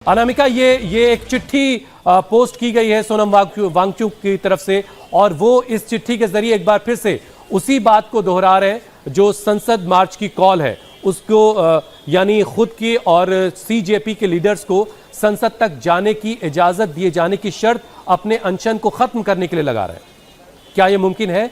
अनामिका, ये एक चिट्ठी पोस्ट की गई है सोनम वांगचुक की तरफ से, और वो इस चिट्ठी के जरिए एक बार फिर से उसी बात को दोहरा रहे हैं जो संसद मार्च की कॉल है उसको, यानी खुद की और सीजेपी के लीडर्स को संसद तक जाने की इजाजत दिए जाने की शर्त अपने अनशन को खत्म करने के लिए लगा रहे हैं। क्या यह मुमकिन है?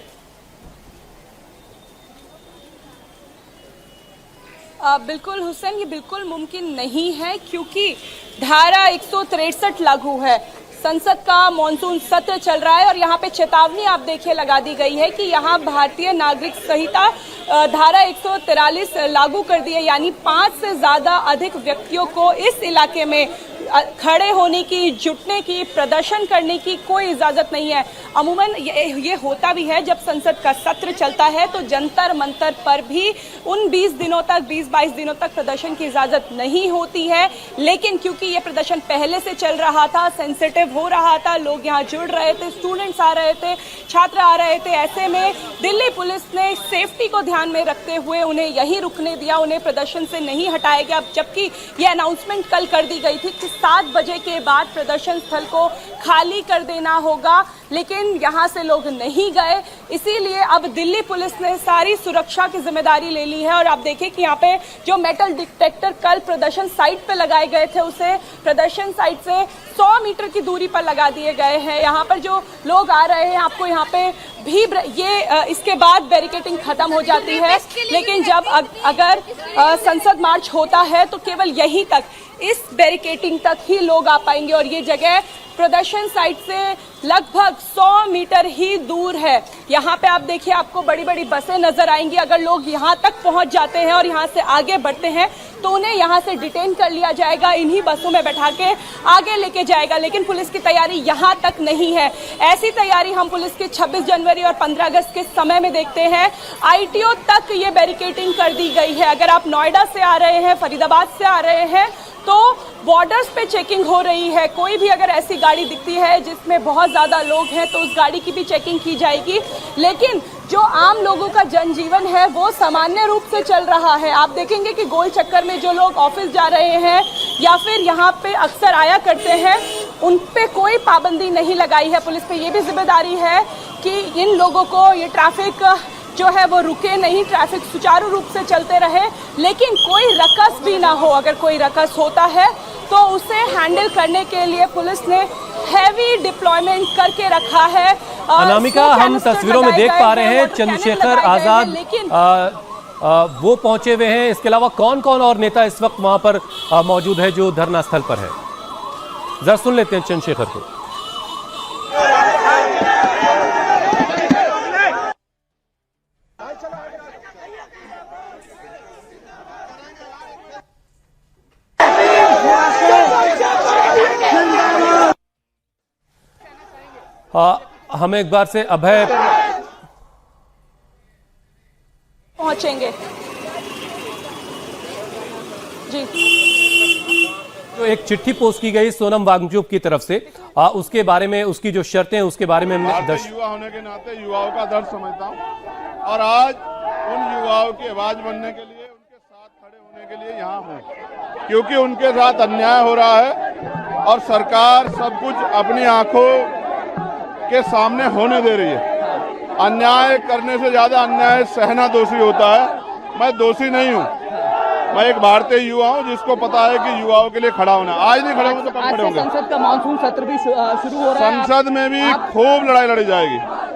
बिल्कुल हुसैन, ये बिल्कुल मुमकिन नहीं है क्योंकि धारा 163 लागू है। संसद का मॉनसून सत्र चल रहा है और यहाँ पे चेतावनी आप देखिए लगा दी गई है कि यहाँ भारतीय नागरिक संहिता धारा 143 लागू कर दी है, यानी 5 से ज्यादा अधिक व्यक्तियों को इस इलाके में खड़े होने की, जुटने की, प्रदर्शन करने की कोई इजाजत नहीं है। अमूमन ये होता भी है जब संसद का सत्र चलता है तो जंतर मंतर पर भी उन 20-22 दिनों तक प्रदर्शन की इजाजत नहीं होती है, लेकिन क्योंकि ये प्रदर्शन पहले से चल रहा था, सेंसिटिव हो रहा था, लोग यहाँ जुड़ रहे थे, स्टूडेंट्स आ रहे थे, छात्र आ रहे थे, ऐसे में दिल्ली पुलिस ने सेफ्टी को ध्यान में रखते हुए उन्हें यहीं रुकने दिया, उन्हें प्रदर्शन से नहीं हटाया गया। जबकि ये अनाउंसमेंट कल कर दी गई थी कि 7 बजे के बाद प्रदर्शन स्थल को खाली कर देना होगा, लेकिन यहां से लोग नहीं गए। इसीलिए अब दिल्ली पुलिस ने सारी सुरक्षा की जिम्मेदारी ले ली है और आप देखें कि यहाँ पे जो मेटल डिटेक्टर कल प्रदर्शन साइट पे लगाए गए थे उसे प्रदर्शन साइट से 100 मीटर की दूरी पर लगा दिए गए हैं। यहाँ पर जो लोग आ रहे हैं, आपको यहाँ पे भी इसके बाद बैरिकेडिंग खत्म हो जाती है, लेकिन जब अगर संसद मार्च होता है तो केवल यहीं तक, इस बैरिकेडिंग तक ही लोग आ पाएंगे और ये जगह प्रदर्शन साइट से लगभग 100 मीटर ही दूर है। यहाँ पे आप देखिए, आपको बड़ी बड़ी बसें नजर आएंगी। अगर लोग यहाँ तक पहुँच जाते हैं और यहाँ से आगे बढ़ते हैं तो उन्हें यहाँ से डिटेन कर लिया जाएगा, इन्हीं बसों में बैठा के आगे लेके जाएगा। लेकिन पुलिस की तैयारी यहाँ तक नहीं है। ऐसी तैयारी हम पुलिस के 26 जनवरी और 15 अगस्त के समय में देखते हैं। ITO तक ये बैरिकेडिंग कर दी गई है। अगर आप नोएडा से आ रहे हैं, फरीदाबाद से आ रहे हैं तो बॉर्डर्स पे चेकिंग हो रही है। कोई भी अगर ऐसी गाड़ी दिखती है जिसमें बहुत ज्यादा लोग हैं तो उस गाड़ी की भी चेकिंग की जाएगी। लेकिन जो आम लोगों का जनजीवन है वो सामान्य रूप से चल रहा है। आप देखेंगे कि गोल चक्कर में जो लोग ऑफिस जा रहे हैं या फिर यहाँ पे अक्सर आया करते हैं, उन पे कोई पाबंदी नहीं लगाई है। पुलिस पे ये भी जिम्मेदारी है कि इन लोगों को ये ट्रैफिक जो है वो रुके नहीं, ट्रैफिक सुचारू रूप से चलते रहे, लेकिन कोई रकस भी ना हो। अगर कोई रकस होता है तो उसे हैंडल करने के लिए पुलिस ने हैवी डिप्लॉयमेंट करके रखा है। अनामिका, हम तस्वीरों में देख पा रहे हैं चंद्रशेखर आजाद वो पहुंचे हुए हैं। इसके अलावा कौन कौन और नेता इस वक्त वहां पर मौजूद है जो धरना स्थल पर है? जरा सुन लेते हैं चंद्रशेखर को। हम एक बार से अभय पहुंचेंगे जी। जो एक चिट्ठी पोस्ट की गई सोनम वांगचुक की तरफ से, उसके बारे में, उसकी जो शर्तें हैं उसके बारे में युवा होने के नाते युवाओं का दर्द समझता हूं और आज उन युवाओं की आवाज बनने के लिए, उनके साथ खड़े होने के लिए यहाँ हूँ, क्योंकि उनके साथ अन्याय हो रहा है और सरकार सब कुछ अपनी आंखों के सामने होने दे रही है। अन्याय करने से ज्यादा अन्याय सहना दोषी होता है। मैं दोषी नहीं हूँ, मैं एक भारतीय युवा हूँ जिसको पता है कि युवाओं के लिए खड़ा होना। आज नहीं खड़े होंगे तो कब खड़े होंगे? संसद का मानसून सत्र भी शुरू हो रहा है। संसद में भी खूब लड़ाई लड़ी जाएगी।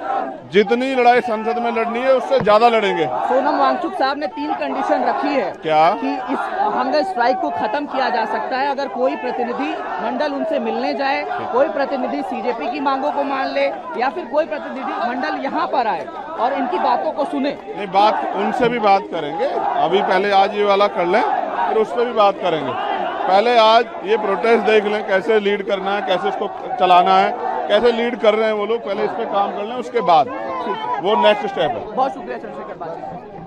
जितनी लड़ाई संसद में लड़नी है उससे ज्यादा लड़ेंगे। सोनम वांगचुक साहब ने 3 कंडीशन रखी है। क्या? कि इस हंगर स्ट्राइक को खत्म किया जा सकता है अगर कोई प्रतिनिधि मंडल उनसे मिलने जाए, कोई प्रतिनिधि सीजेपी की मांगों को मान ले या फिर कोई प्रतिनिधि मंडल यहाँ पर आए और इनकी बातों को सुने। नहीं, बात उनसे भी बात करेंगे। अभी पहले आज ये वाला कर लें, फिर उस पर भी बात करेंगे। पहले आज ये प्रोटेस्ट देख लें, कैसे लीड करना है, कैसे इसको चलाना है, कैसे लीड कर रहे हैं वो लोग। पहले इस पे काम कर लें, उसके बाद वो नेक्स्ट स्टेप है। बहुत शुक्रिया चंद्रशेखर।